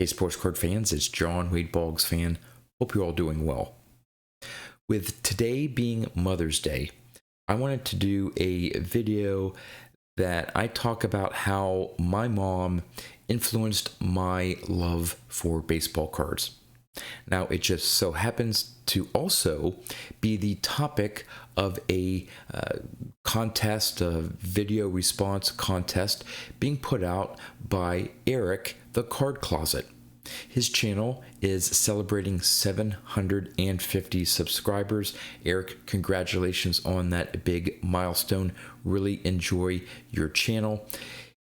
Hey, sports card fans, it's John Wade Boggs fan. Hope you're all doing well. With today being Mother's Day, I wanted to do a video that I talk about how my mom influenced my love for baseball cards. Now, it just so happens to also be the topic of a contest, a video response contest being put out by Eric, the Card Closet. His channel is celebrating 750 subscribers. Eric, congratulations on that big milestone. Really enjoy your channel.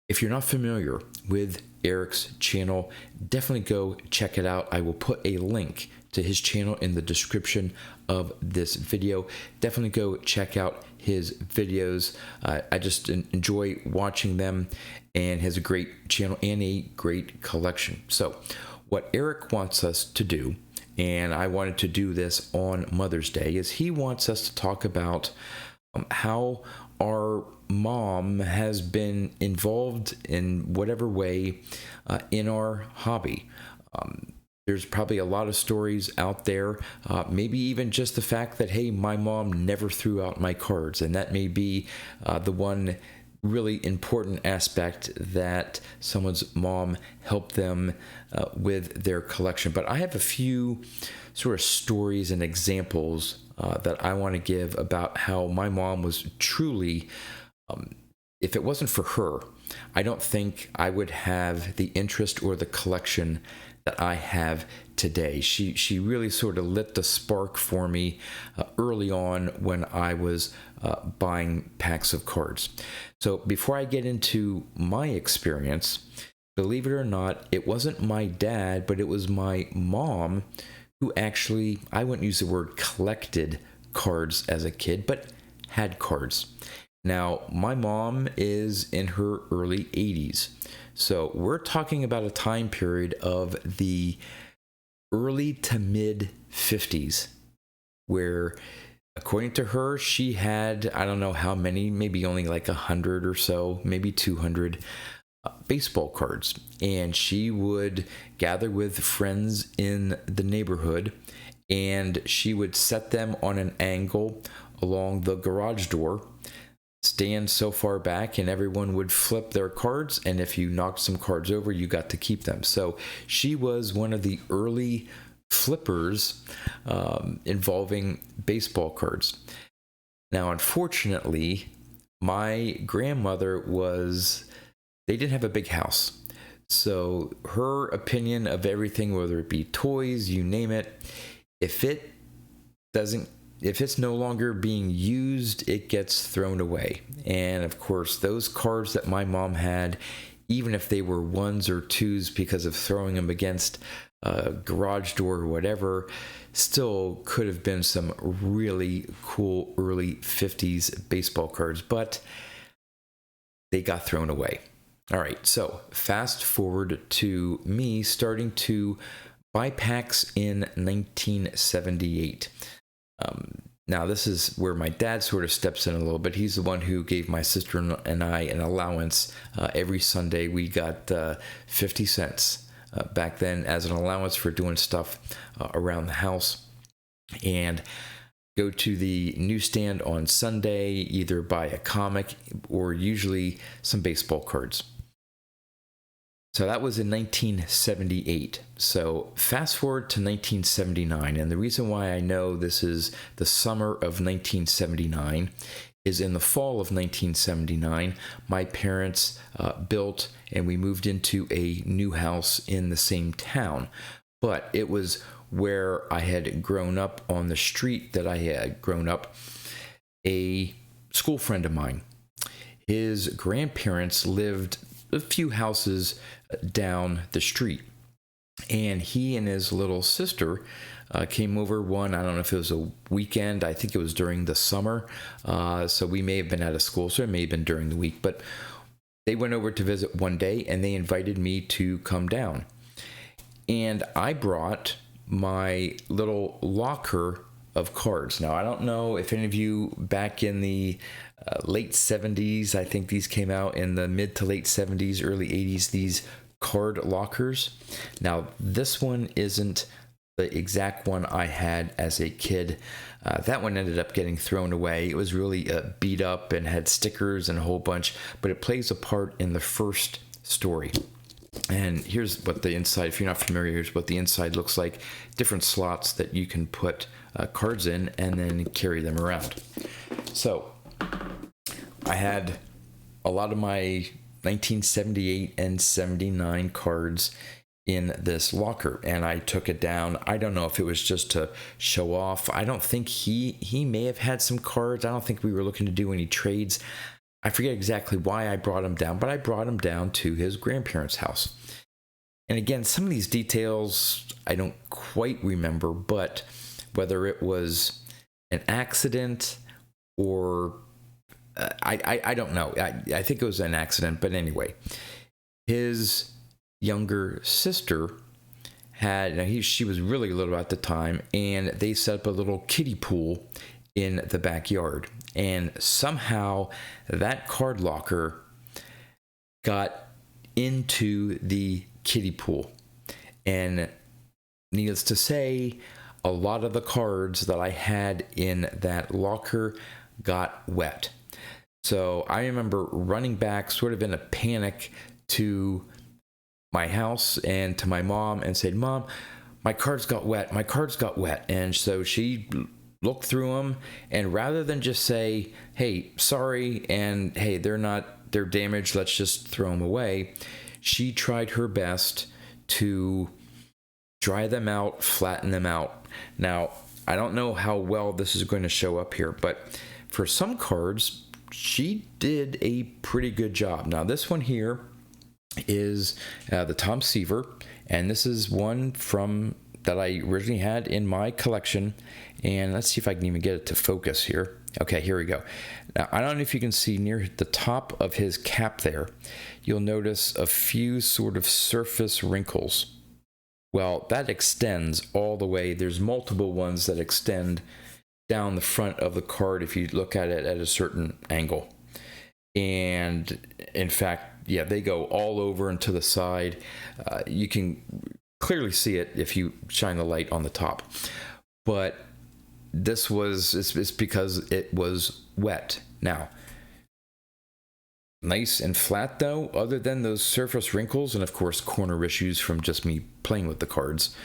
If you're not familiar with Eric's channel, definitely go check it out. I will put a link to his channel in the description of this video. Definitely go check out his videos. I just enjoy watching them, and has a great channel and a great collection. So what Eric wants us to do, and I wanted to do this on Mother's Day, is he wants us to talk about how our mom has been involved in whatever way in our hobby. There's probably a lot of stories out there, maybe even just the fact that, hey, my mom never threw out my cards, and that may be the one really important aspect that someone's mom helped them with their collection. But I have a few sort of stories and examples that I want to give about how my mom was truly, if it wasn't for her, I don't think I would have the interest or the collection that I have today. She really sort of lit the spark for me early on when I was buying packs of cards. So before I get into my experience, believe it or not, it wasn't my dad, but it was my mom who actually, I wouldn't use the word collected cards as a kid, but had cards. Now, my mom is in her early 80s. So we're talking about a time period of the early to mid 50s, where, according to her, she had, I don't know how many, maybe only like 100 or so, maybe 200 baseball cards. And she would gather with friends in the neighborhood, and she would set them on an angle along the garage door, stand so far back, and everyone would flip their cards, and if you knocked some cards over, you got to keep them. So she was one of the early flippers involving baseball cards. Now, unfortunately, my grandmother they didn't have a big house. So her opinion of everything, whether it be toys, you name it, if it's no longer being used, it gets thrown away. And of course, those cards that my mom had, even if they were ones or twos because of throwing them against a garage door or whatever, still could have been some really cool early 50s baseball cards, but they got thrown away. All right, so fast forward to me starting to buy packs in 1978. Now, this is where my dad sort of steps in a little bit. He's the one who gave my sister and I an allowance. Every Sunday, we got 50 cents back then as an allowance for doing stuff around the house. And go to the newsstand on Sunday, either buy a comic or usually some baseball cards. So that was in 1978. So fast forward to 1979. And the reason why I know this is the summer of 1979 is in the fall of 1979, my parents built and we moved into a new house in the same town. But it was where I had grown up, on the street that I had grown up. A school friend of mine, his grandparents lived a few houses down the street, and he and his little sister came over one, I don't know if it was a weekend, I think it was during the summer, so we may have been out of school, so it may have been during the week, but they went over to visit one day and they invited me to come down. And I brought my little locker of cards. Now, I don't know if any of you back in the late 70s, I think these came out in the mid to late 70s, early 80s, these card lockers. Now, this one isn't the exact one I had as a kid. That one ended up getting thrown away. It was really beat up and had stickers and a whole bunch, but it plays a part in the first story. And here's what the inside, if you're not familiar, here's what the inside looks like. Different slots that you can put cards in and then carry them around. So I had a lot of my 1978 and 79 cards in this locker, and I took it down. I don't know if it was just to show off. I don't think he may have had some cards. I don't think we were looking to do any trades. I forget exactly why I brought him down, but I brought him down to his grandparents' house. And again, some of these details I don't quite remember, but whether it was an accident or I don't know. I think it was an accident, but anyway, his younger sister she was really little at the time, and they set up a little kiddie pool in the backyard. And somehow that card locker got into the kiddie pool. And needless to say, a lot of the cards that I had in that locker got wet. So I remember running back sort of in a panic to my house and to my mom and said, "Mom, my cards got wet. My cards got wet." And so she looked through them, and rather than just say, "Hey, sorry," and "Hey, they're damaged, let's just throw them away," she tried her best to dry them out, flatten them out. Now, I don't know how well this is going to show up here, but for some cards, she did a pretty good job. Now, this one here is the Tom Seaver, and this is one from that I originally had in my collection. And let's see if I can even get it to focus here. Okay, here we go. Now, I don't know if you can see near the top of his cap there, you'll notice a few sort of surface wrinkles. Well, that extends all the way. There's multiple ones that extend down the front of the card if you look at it at a certain angle. And in fact, yeah, they go all over and to the side. You can clearly see it if you shine the light on the top. But it's because it was wet. Now, nice and flat though, other than those surface wrinkles and of course corner issues from just me playing with the cards.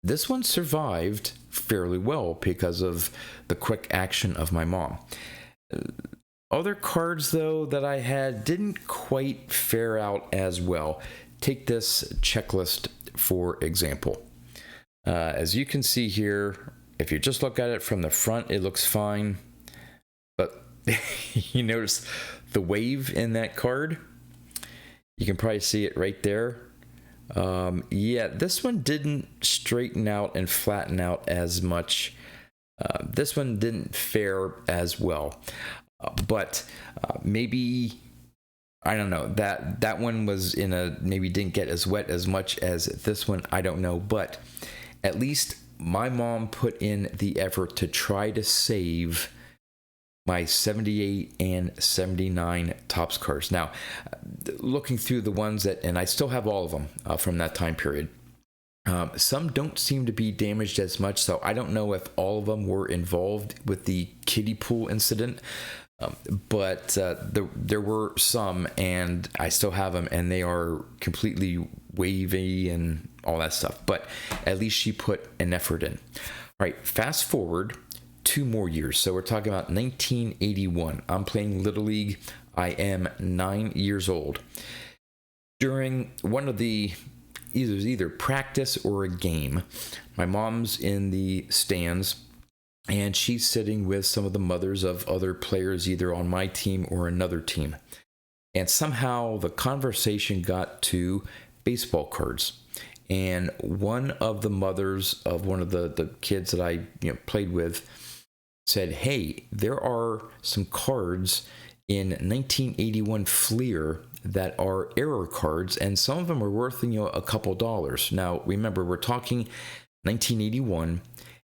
This one survived fairly well because of the quick action of my mom. Other cards, though, that I had didn't quite fare out as well. Take this checklist, for example. As you can see here, if you just look at it from the front, it looks fine. But you notice the wave in that card? You can probably see it right there. Yeah, this one didn't straighten out and flatten out as much. This one didn't fare as well. But maybe, I don't know, that one was maybe didn't get as wet as much as this one. I don't know. But at least my mom put in the effort to try to save my 78 and 79 Topps cards. Now, looking through the ones and I still have all of them from that time period. Some don't seem to be damaged as much, so I don't know if all of them were involved with the kiddie pool incident. But there were some, and I still have them, and they are completely wavy and all that stuff. But at least she put an effort in. All right, fast forward 2 more years. So we're talking about 1981. I'm playing Little League. I am 9 years old. During one of the either practice or a game, my mom's in the stands, and she's sitting with some of the mothers of other players, either on my team or another team. And somehow the conversation got to baseball cards. And one of the mothers of one of the kids that I played with said, "Hey, there are some cards in 1981 Fleer that are error cards, and some of them are worth a couple dollars." Now, remember, we're talking 1981,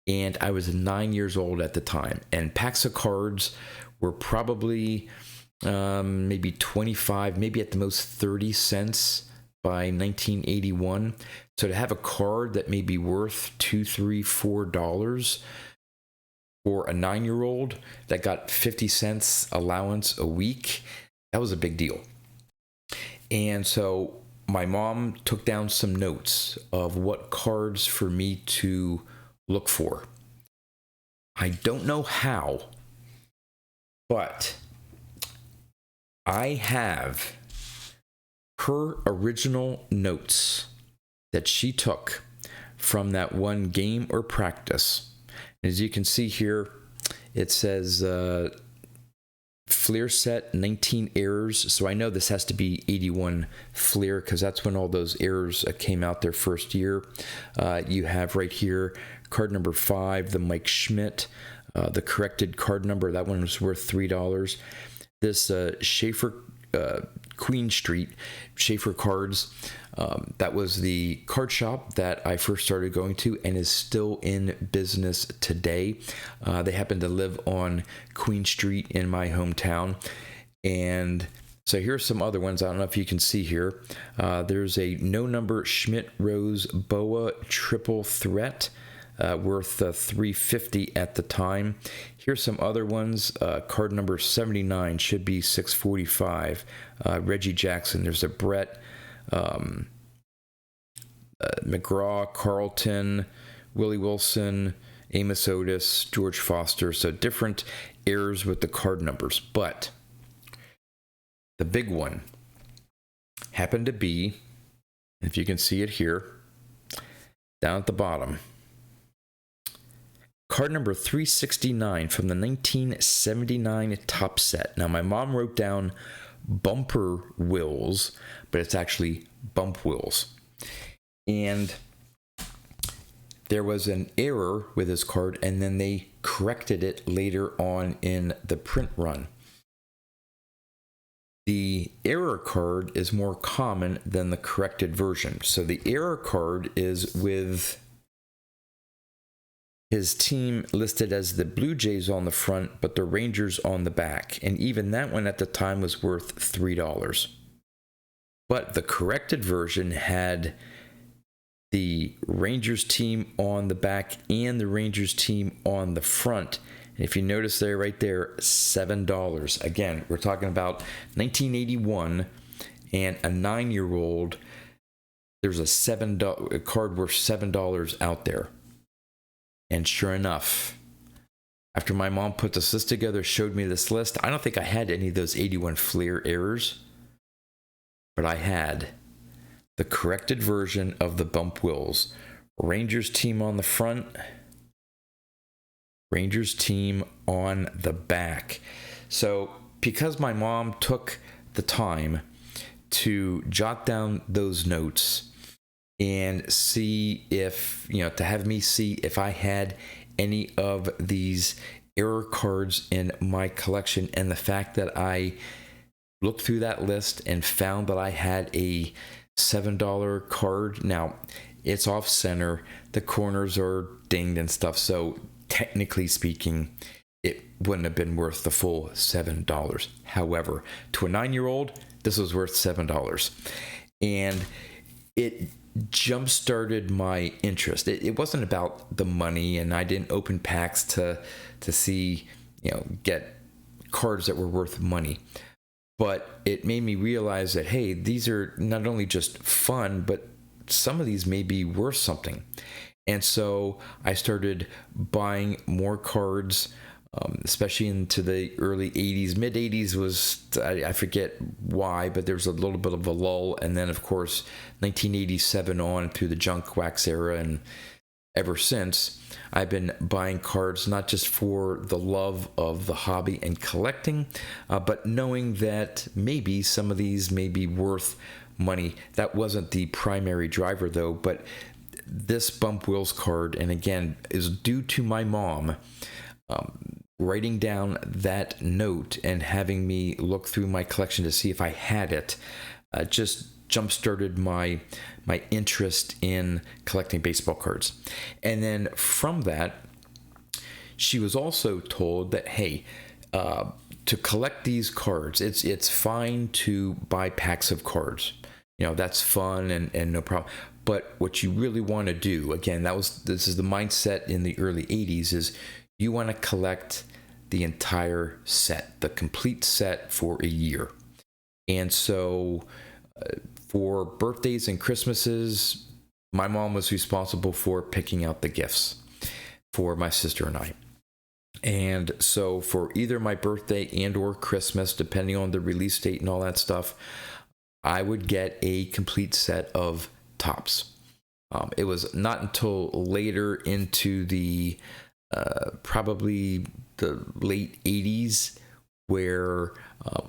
and I was 9 years old at the time, and packs of cards were probably maybe 25, maybe at the most 30 cents by 1981. So to have a card that may be worth $2, $3, $4 for a 9-year-old that got 50 cents allowance a week, that was a big deal. And so my mom took down some notes of what cards for me to look for. I don't know how, but I have her original notes that she took from that one game or practice. As you can see here, it says Fleer set 19 errors. So I know this has to be 81 Fleer because that's when all those errors came out their first year. You have right here card number 5, the Mike Schmidt, the corrected card number. That one was worth $3. This Schaefer Queen Street Schaefer cards. That was the card shop that I first started going to and is still in business today. They happen to live on Queen Street in my hometown. And so here's some other ones. I don't know if you can see here. There's a no number Schmidt Rose Boa triple threat. Worth $350 at the time. Here's some other ones. Card number 79 should be $645. Reggie Jackson. There's a Brett, McGraw, Carlton, Willie Wilson, Amos Otis, George Foster. So different errors with the card numbers. But the big one happened to be, if you can see it here, down at the bottom, card number 369 from the 1979 Top Set. Now, my mom wrote down Bumper Wills, but it's actually Bump Wills. And there was an error with this card, and then they corrected it later on in the print run. The error card is more common than the corrected version. So the error card is with his team listed as the Blue Jays on the front, but the Rangers on the back. And even that one at the time was worth $3. But the corrected version had the Rangers team on the back and the Rangers team on the front. And if you notice there, right there, $7. Again, we're talking about 1981 and a 9-year-old. There's a card worth $7 out there. And sure enough, after my mom put this list together, showed me this list, I don't think I had any of those 81 Fleer errors, but I had the corrected version of the Bump Wills. Rangers team on the front, Rangers team on the back. So because my mom took the time to jot down those notes and see if, to have me see if I had any of these error cards in my collection, and the fact that I looked through that list and found that I had a $7 card. Now, it's off center, the corners are dinged and stuff, so technically speaking, it wouldn't have been worth the full $7. However, to a 9-year-old, this was worth $7. And it jump-started my interest. It wasn't about the money, and I didn't open packs to see, get cards that were worth money. But it made me realize that, hey, these are not only just fun, but some of these may be worth something. And so I started buying more cards, especially into the early 80s. Mid 80s was, I forget why, but there was a little bit of a lull. And then, of course, 1987 on through the junk wax era. And ever since, I've been buying cards, not just for the love of the hobby and collecting, but knowing that maybe some of these may be worth money. That wasn't the primary driver, though, but this Bump Wills card, and again, is due to my mom writing down that note and having me look through my collection to see if I had it, just jump-started my interest in collecting baseball cards. And then from that, she was also told that, hey, to collect these cards, it's fine to buy packs of cards. that's fun and no problem. But what you really want to do, again, this is the mindset in the early 80s, is you want to collect the entire set, the complete set for a year. And so for birthdays and Christmases, my mom was responsible for picking out the gifts for my sister and I. And so for either my birthday and or Christmas, depending on the release date and all that stuff, I would get a complete set of Tops. It was not until later into the probably the late 80s where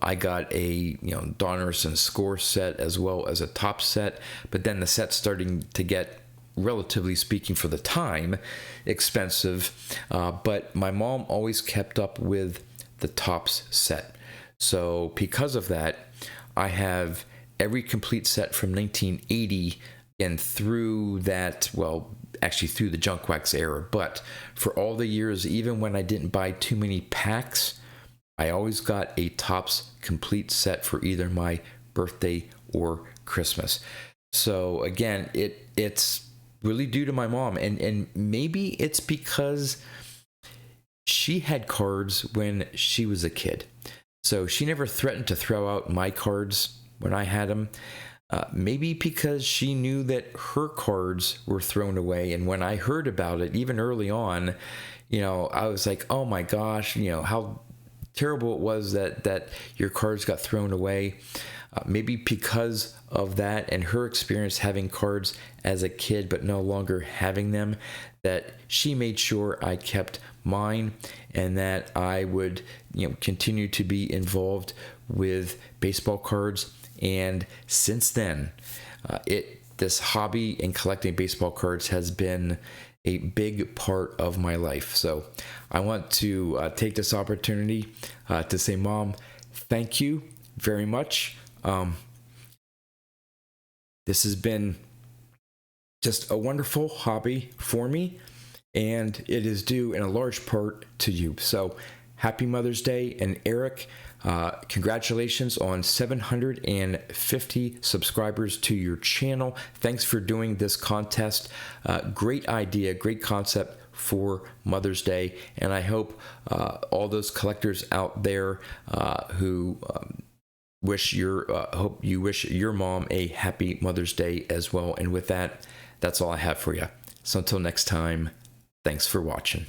I got a Donruss and Score set as well as a Top set, but then the set's starting to get, relatively speaking for the time, expensive, but my mom always kept up with the Tops set. So because of that, I have every complete set from 1980 and through that, well, actually through the junk wax era, but for all the years, even when I didn't buy too many packs, I always got a Tops complete set for either my birthday or Christmas. So again, it's really due to my mom, and maybe it's because she had cards when she was a kid, so she never threatened to throw out my cards when I had them. Maybe because she knew that her cards were thrown away, and when I heard about it, even early on, I was like, oh my gosh, how terrible it was that your cards got thrown away. Maybe because of that and her experience having cards as a kid but no longer having them, that she made sure I kept mine and that I would continue to be involved with baseball cards. And since then, this hobby and collecting baseball cards has been a big part of my life. So I want to take this opportunity to say, Mom, thank you very much. This has been just a wonderful hobby for me, and it is due in a large part to you. So happy Mother's Day. And Eric, congratulations on 750 subscribers to your channel. Thanks for doing this contest. Great idea, great concept for Mother's Day. And I hope all those collectors out there who hope you wish your mom a happy Mother's Day as well. And with that, that's all I have for you. So until next time, thanks for watching.